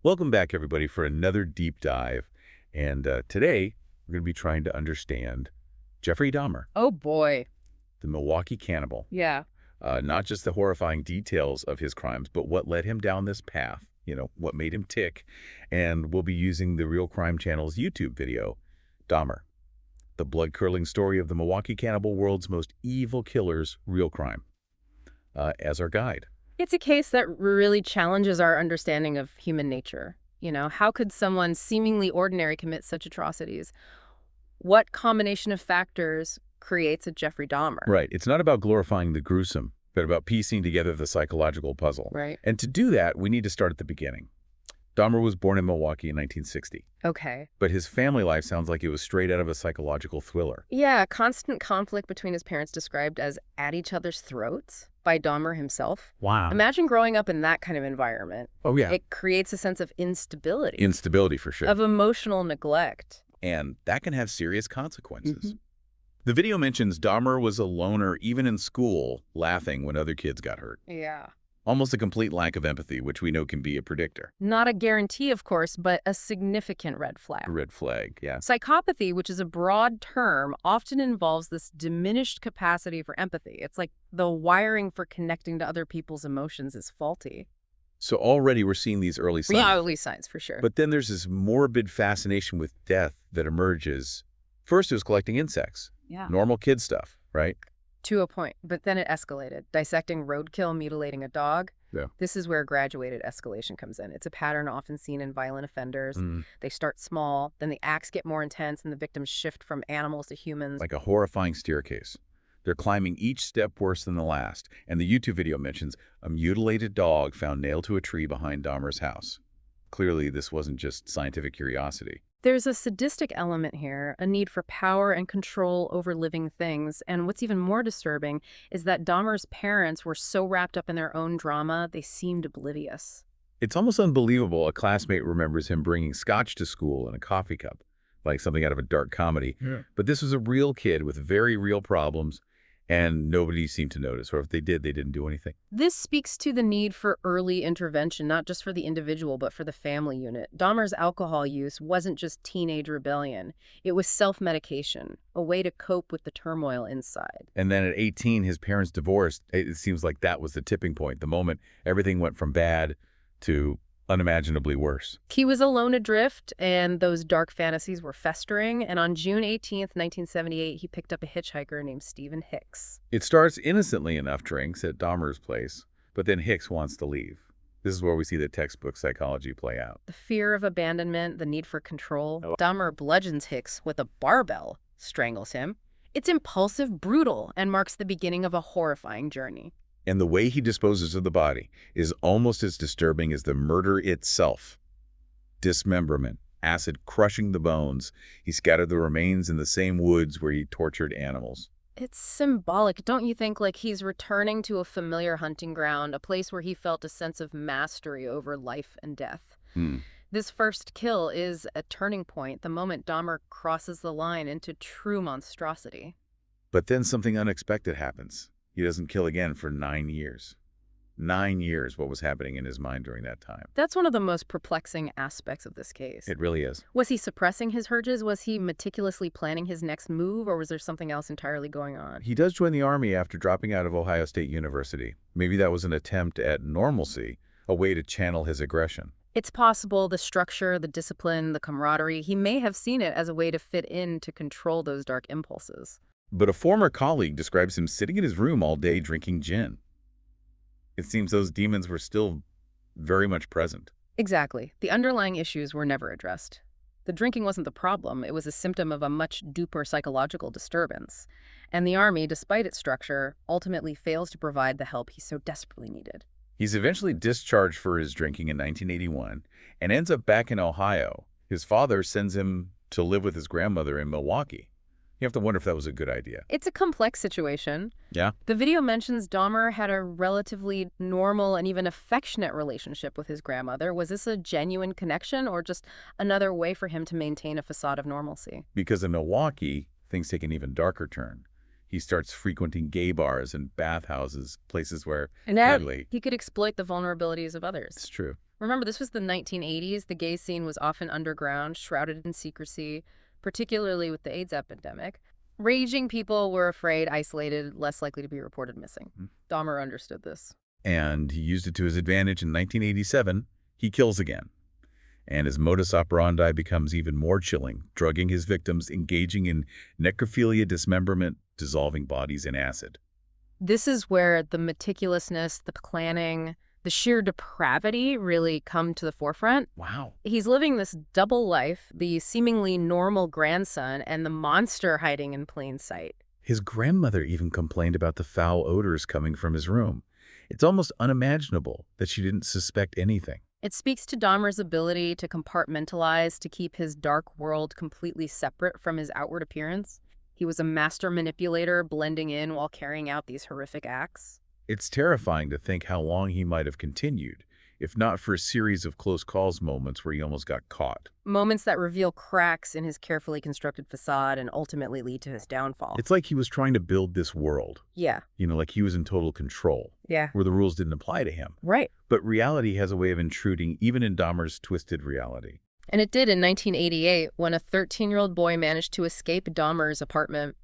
Welcome back, everybody, for another deep dive. And today, we're going to be trying to understand Jeffrey Dahmer, Oh boy. the Milwaukee cannibal. Yeah. Not just the horrifying details of his crimes, but what led him down this path, what made him tick. And we'll be using the Real Crime Channel's YouTube video, Dahmer, the blood-curdling story of the Milwaukee cannibal, world's most evil killer's real crime, as our guide. It's a case that really challenges our understanding of human nature. How could someone seemingly ordinary commit such atrocities? What combination of factors creates a Jeffrey Dahmer? Right. It's not about glorifying the gruesome, but about piecing together the psychological puzzle. Right. And to do that, we need to start at the beginning. Dahmer was born in Milwaukee in 1960, Okay. but his family life sounds like it was straight out of a psychological thriller. Yeah, constant conflict between his parents described as at each other's throats by Dahmer himself. Wow. Imagine growing up in that kind of environment. Oh, yeah. It creates a sense of instability, Instability, for sure. of emotional neglect. And that can have serious consequences. Mhm. The video mentions Dahmer was a loner even in school, laughing when other kids got hurt. Yeah. Almost a complete lack of empathy, which we know can be a predictor. Not a guarantee, of course, but a significant red flag. Red flag, yeah. Psychopathy, which is a broad term, often involves this diminished capacity for empathy. It's like the wiring for connecting to other people's emotions is faulty. So already we're seeing these early signs. Yeah, early signs, for sure. But then there's this morbid fascination with death that emerges. First, it was collecting insects. Yeah. Normal kid stuff, right? To a point, but then it escalated. Dissecting roadkill, mutilating a dog. Yeah. This is where graduated escalation comes in. It's a pattern often seen in violent offenders. They start small, then the acts get more intense, and the victims shift from animals to humans. Like a horrifying staircase. They're climbing each step worse than the last. And the YouTube video mentions a mutilated dog found nailed to a tree behind Dahmer's house. Clearly, this wasn't just scientific curiosity. There's a sadistic element here, a need for power and control over living things. And what's even more disturbing is that Dahmer's parents were so wrapped up in their own drama, they seemed oblivious. It's almost unbelievable a classmate remembers him bringing scotch to school in a coffee cup, like something out of a dark comedy. Yeah. But this was a real kid with very real problems, and nobody seemed to notice. Or if they did, they didn't do anything. This speaks to the need for early intervention, not just for the individual, but for the family unit. Dahmer's alcohol use wasn't just teenage rebellion. It was self-medication, a way to cope with the turmoil inside. And then at 18, his parents divorced. It seems like that was the tipping point, the moment everything went from bad to unimaginably worse. He was alone adrift, and those dark fantasies were festering, and on June 18th, 1978, he picked up a hitchhiker named Stephen Hicks. It starts innocently enough drinks at Dahmer's place, but then Hicks wants to leave. This is where we see the textbook psychology play out. The fear of abandonment, the need for control. Dahmer bludgeons Hicks with a barbell, strangles him. It's impulsive, brutal, and marks the beginning of a horrifying journey. And the way he disposes of the body is almost as disturbing as the murder itself. Dismemberment, acid crushing the bones. He scattered the remains in the same woods where he tortured animals. It's symbolic, don't you think? Like he's returning to a familiar hunting ground, a place where he felt a sense of mastery over life and death. This first kill is a turning point, the moment Dahmer crosses the line into true monstrosity. But then something unexpected happens. He doesn't kill again for 9 years. 9 years, what was happening in his mind during that time? That's one of the most perplexing aspects of this case. It really is. Was he suppressing his urges? Was he meticulously planning his next move, or was there something else entirely going on? He does join the Army after dropping out of Ohio State University. Maybe that was an attempt at normalcy, a way to channel his aggression. It's possible the structure, the discipline, the camaraderie, he may have seen it as a way to fit in to control those dark impulses. But a former colleague describes him sitting in his room all day drinking gin. It seems those demons were still very much present. Exactly. The underlying issues were never addressed. The drinking wasn't the problem. It was a symptom of a much deeper psychological disturbance. And the Army, despite its structure, ultimately fails to provide the help he so desperately needed. He's eventually discharged for his drinking in 1981 and ends up back in Ohio. His father sends him to live with his grandmother in Milwaukee. You have to wonder if that was a good idea. It's a complex situation. Yeah? The video mentions Dahmer had a relatively normal and even affectionate relationship with his grandmother. Was this a genuine connection or just another way for him to maintain a facade of normalcy? Because in Milwaukee, things take an even darker turn. He starts frequenting gay bars and bathhouses, places where, And sadly, he could exploit the vulnerabilities of others. it's true. Remember, this was the 1980s. The gay scene was often underground, shrouded in secrecy, particularly with the AIDS epidemic. Raging people were afraid, isolated, less likely to be reported missing. Mhm. Dahmer understood this. And he used it to his advantage. In 1987, he kills again. And his modus operandi becomes even more chilling, drugging his victims, engaging in necrophilia, dismemberment, dissolving bodies in acid. This is where the meticulousness, the planning, the sheer depravity really come to the forefront. Wow. He's living this double life, the seemingly normal grandson and the monster hiding in plain sight. His grandmother even complained about the foul odors coming from his room. It's almost unimaginable that she didn't suspect anything. It speaks to Dahmer's ability to compartmentalize, to keep his dark world completely separate from his outward appearance. He was a master manipulator, blending in while carrying out these horrific acts. It's terrifying to think how long he might have continued, if not for a series of close calls moments where he almost got caught. Moments that reveal cracks in his carefully constructed facade and ultimately lead to his downfall. It's like he was trying to build this world, Yeah. like he was in total control, Yeah. where the rules didn't apply to him. Right. But reality has a way of intruding even in Dahmer's twisted reality. And it did in 1988 when a 13-year-old boy managed to escape Dahmer's apartment.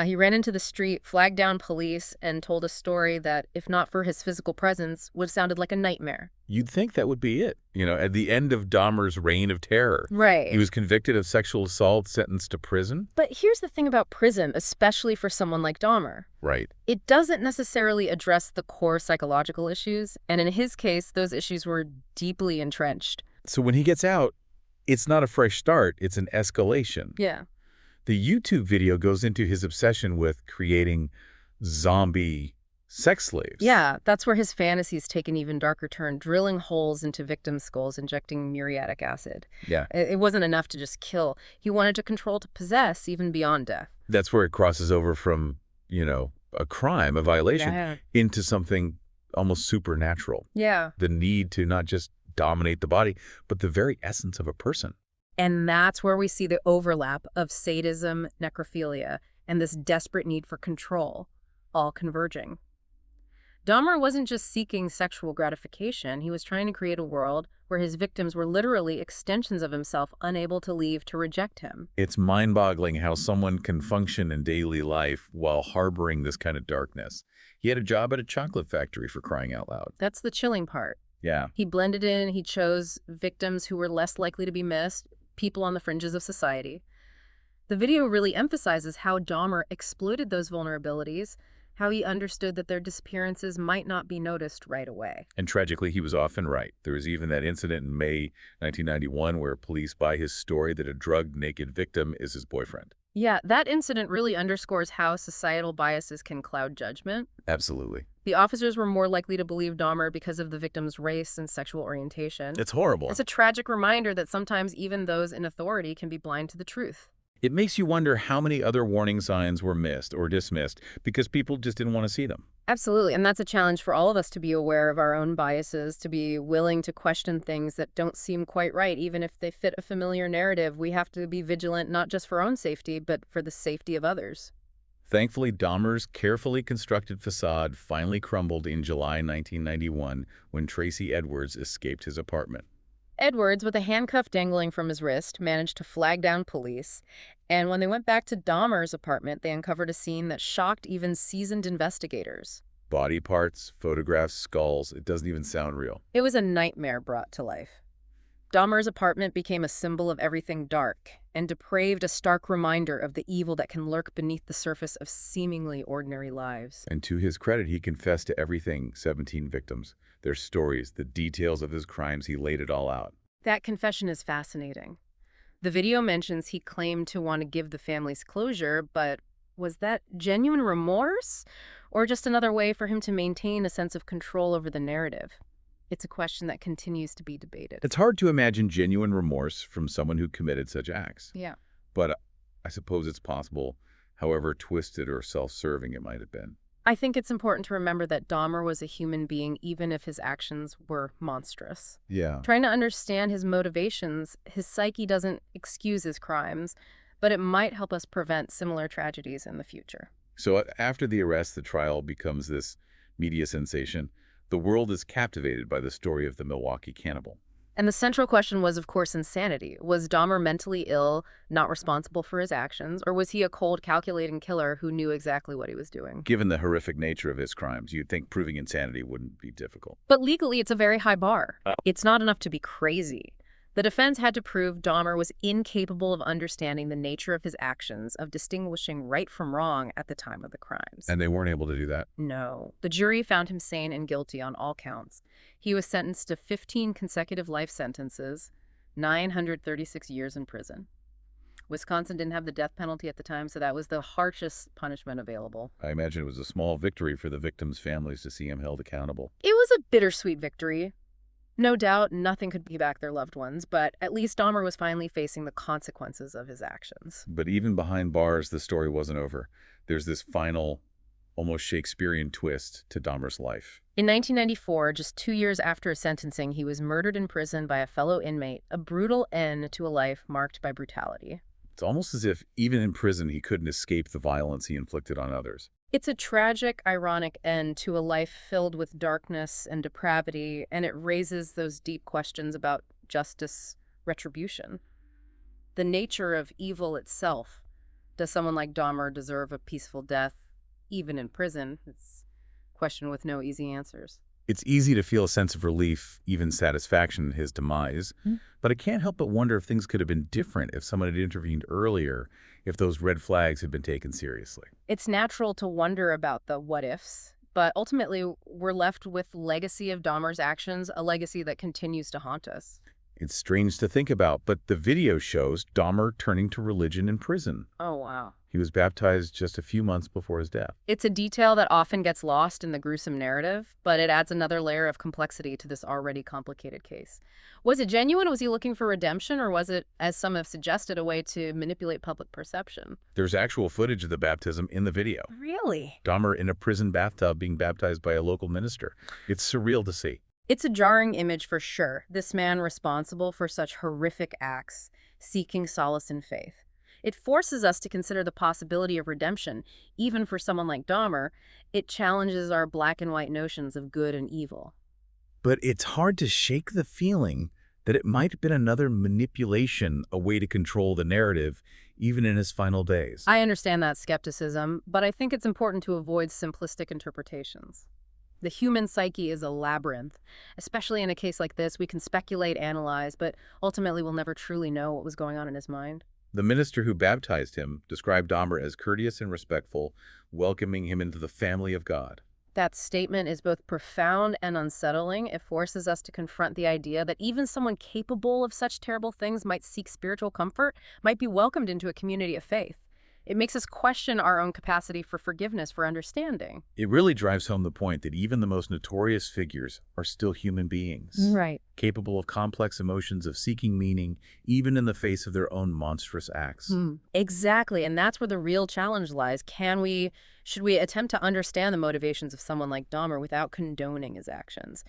He ran into the street, flagged down police, and told a story that, if not for his physical presence, would have sounded like a nightmare. You'd think that would be it. At the end of Dahmer's reign of terror. Right. He was convicted of sexual assault, sentenced to prison. But here's the thing about prison, especially for someone like Dahmer. Right. It doesn't necessarily address the core psychological issues, and in his case, those issues were deeply entrenched. So when he gets out, it's not a fresh start, it's an escalation. Yeah. The YouTube video goes into his obsession with creating zombie sex slaves. Yeah, that's where his fantasies take an even darker turn, drilling holes into victims' skulls, injecting muriatic acid. Yeah. It wasn't enough to just kill. He wanted to control, to possess, even beyond death. That's where it crosses over from, a crime, a violation, into something almost supernatural. Yeah. The need to not just dominate the body, but the very essence of a person. And that's where we see the overlap of sadism, necrophilia, and this desperate need for control, all converging. Dahmer wasn't just seeking sexual gratification. He was trying to create a world where his victims were literally extensions of himself, unable to leave, to reject him. It's mind-boggling how someone can function in daily life while harboring this kind of darkness. He had a job at a chocolate factory, for crying out loud. That's the chilling part. Yeah. He blended in, he chose victims who were less likely to be missed, people on the fringes of society. The video really emphasizes how Dahmer exploited those vulnerabilities, how he understood that their disappearances might not be noticed right away. And tragically, he was often right. There was even that incident in May 1991 where police buy his story that a drugged naked victim is his boyfriend. Yeah, that incident really underscores how societal biases can cloud judgment. Absolutely. The officers were more likely to believe Dahmer because of the victim's race and sexual orientation. It's horrible. It's a tragic reminder that sometimes even those in authority can be blind to the truth. It makes you wonder how many other warning signs were missed or dismissed because people just didn't want to see them. Absolutely, and that's a challenge for all of us, to be aware of our own biases, to be willing to question things that don't seem quite right, even if they fit a familiar narrative. We have to be vigilant, not just for our own safety, but for the safety of others. Thankfully, Dahmer's carefully constructed facade finally crumbled in July 1991 when Tracy Edwards escaped his apartment. Edwards, with a handcuff dangling from his wrist, managed to flag down police, and when they went back to Dahmer's apartment, they uncovered a scene that shocked even seasoned investigators. Body parts, photographs, skulls, it doesn't even sound real. It was a nightmare brought to life. Dahmer's apartment became a symbol of everything dark, and depraved, a stark reminder of the evil that can lurk beneath the surface of seemingly ordinary lives. And to his credit, he confessed to everything, 17 victims, their stories, the details of his crimes, he laid it all out. That confession is fascinating. The video mentions he claimed to want to give the families closure, but was that genuine remorse, or just another way for him to maintain a sense of control over the narrative? It's a question that continues to be debated. It's hard to imagine genuine remorse from someone who committed such acts. Yeah. But I suppose it's possible, however twisted or self-serving it might have been. I think it's important to remember that Dahmer was a human being, even if his actions were monstrous. Yeah. Trying to understand his motivations, his psyche doesn't excuse his crimes, but it might help us prevent similar tragedies in the future. So after the arrest, the trial becomes this media sensation. The world is captivated by the story of the Milwaukee cannibal. And the central question was, of course, insanity. Was Dahmer mentally ill, not responsible for his actions, or was he a cold, calculating killer who knew exactly what he was doing? Given the horrific nature of his crimes, you'd think proving insanity wouldn't be difficult. But legally, it's a very high bar. It's not enough to be crazy. The defense had to prove Dahmer was incapable of understanding the nature of his actions, of distinguishing right from wrong at the time of the crimes. And they weren't able to do that. No. The jury found him sane and guilty on all counts. He was sentenced to 15 consecutive life sentences, 936 years in prison. Wisconsin didn't have the death penalty at the time, so that was the harshest punishment available. I imagine it was a small victory for the victims' families to see him held accountable. It was a bittersweet victory. No doubt, nothing could pay back their loved ones, but at least Dahmer was finally facing the consequences of his actions. But even behind bars, the story wasn't over. There's this final, almost Shakespearean twist to Dahmer's life. In 1994, just 2 years after his sentencing, he was murdered in prison by a fellow inmate, a brutal end to a life marked by brutality. It's almost as if, even in prison, he couldn't escape the violence he inflicted on others. It's a tragic, ironic end to a life filled with darkness and depravity, and it raises those deep questions about justice, retribution. The nature of evil itself. Does someone like Dahmer deserve a peaceful death, even in prison? It's a question with no easy answers. It's easy to feel a sense of relief, even satisfaction in his demise, but I can't help but wonder if things could have been different if someone had intervened earlier, if those red flags had been taken seriously. It's natural to wonder about the what-ifs, but ultimately we're left with the legacy of Dahmer's actions, a legacy that continues to haunt us. It's strange to think about, but the video shows Dahmer turning to religion in prison. Oh, wow. He was baptized just a few months before his death. It's a detail that often gets lost in the gruesome narrative, but it adds another layer of complexity to this already complicated case. Was it genuine? Was he looking for redemption, or was it, as some have suggested, a way to manipulate public perception? There's actual footage of the baptism in the video. Really? Dahmer in a prison bathtub being baptized by a local minister. It's surreal to see. It's a jarring image for sure, this man responsible for such horrific acts, seeking solace in faith. It forces us to consider the possibility of redemption, even for someone like Dahmer. It challenges our black and white notions of good and evil. But it's hard to shake the feeling that it might have been another manipulation, a way to control the narrative, even in his final days. I understand that skepticism, but I think it's important to avoid simplistic interpretations. The human psyche is a labyrinth. Especially in a case like this, we can speculate, analyze, but ultimately we'll never truly know what was going on in his mind. The minister who baptized him described Dahmer as courteous and respectful, welcoming him into the family of God. That statement is both profound and unsettling. It forces us to confront the idea that even someone capable of such terrible things might seek spiritual comfort, might be welcomed into a community of faith. It makes us question our own capacity for forgiveness, for understanding. It really drives home the point that even the most notorious figures are still human beings. Right. Capable of complex emotions, of seeking meaning, even in the face of their own monstrous acts. Exactly, and that's where the real challenge lies. Should we attempt to understand the motivations of someone like Dahmer without condoning his actions?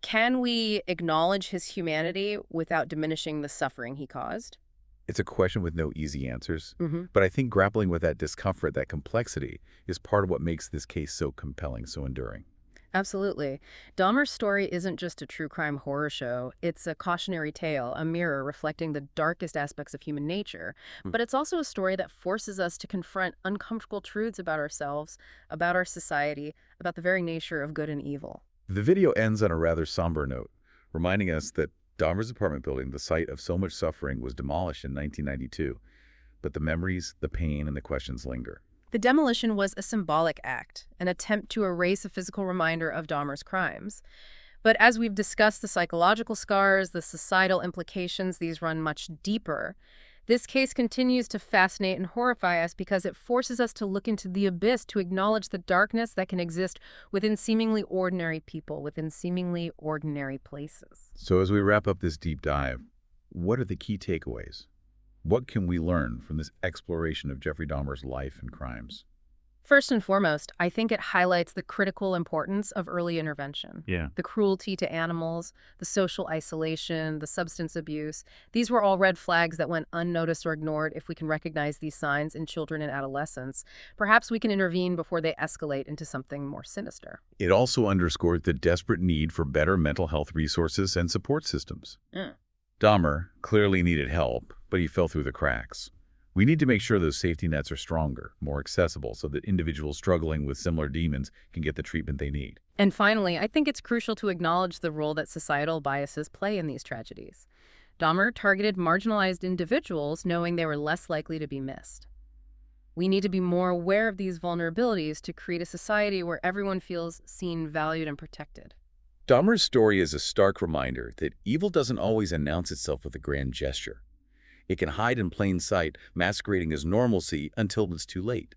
Can we acknowledge his humanity without diminishing the suffering he caused? It's a question with no easy answers, but I think grappling with that discomfort, that complexity, is part of what makes this case so compelling, so enduring. Absolutely. Dahmer's story isn't just a true crime horror show. It's a cautionary tale, a mirror reflecting the darkest aspects of human nature. But it's also a story that forces us to confront uncomfortable truths about ourselves, about our society, about the very nature of good and evil. The video ends on a rather somber note, reminding us that Dahmer's apartment building, the site of so much suffering, was demolished in 1992. But the memories, the pain, and the questions linger. The demolition was a symbolic act, an attempt to erase a physical reminder of Dahmer's crimes. But as we've discussed the psychological scars, the societal implications, these run much deeper. This case continues to fascinate and horrify us because it forces us to look into the abyss, to acknowledge the darkness that can exist within seemingly ordinary people, within seemingly ordinary places. So as we wrap up this deep dive, what are the key takeaways? What can we learn from this exploration of Jeffrey Dahmer's life and crimes? First and foremost, I think it highlights the critical importance of early intervention. Yeah. The cruelty to animals, the social isolation, the substance abuse, these were all red flags that went unnoticed or ignored. If we can recognize these signs in children and adolescents, perhaps we can intervene before they escalate into something more sinister. It also underscored the desperate need for better mental health resources and support systems. Mm. Dahmer clearly needed help, but he fell through the cracks. We need to make sure those safety nets are stronger, more accessible, so that individuals struggling with similar demons can get the treatment they need. And finally, I think it's crucial to acknowledge the role that societal biases play in these tragedies. Dahmer targeted marginalized individuals knowing they were less likely to be missed. We need to be more aware of these vulnerabilities to create a society where everyone feels seen, valued, and protected. Dahmer's story is a stark reminder that evil doesn't always announce itself with a grand gesture. It can hide in plain sight, masquerading as normalcy until it's too late.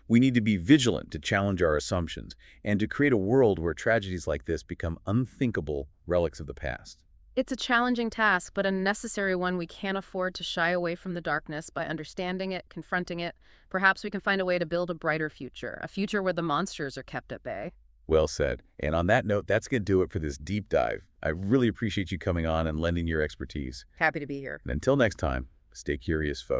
We need to be vigilant to challenge our assumptions and to create a world where tragedies like this become unthinkable relics of the past. It's a challenging task, but a necessary one. We can't afford to shy away from the darkness. By understanding it, confronting it, perhaps we can find a way to build a brighter future, a future where the monsters are kept at bay. Well said. And on that note, that's going to do it for this deep dive. I really appreciate you coming on and lending your expertise. Happy to be here. And until next time, stay curious, folks.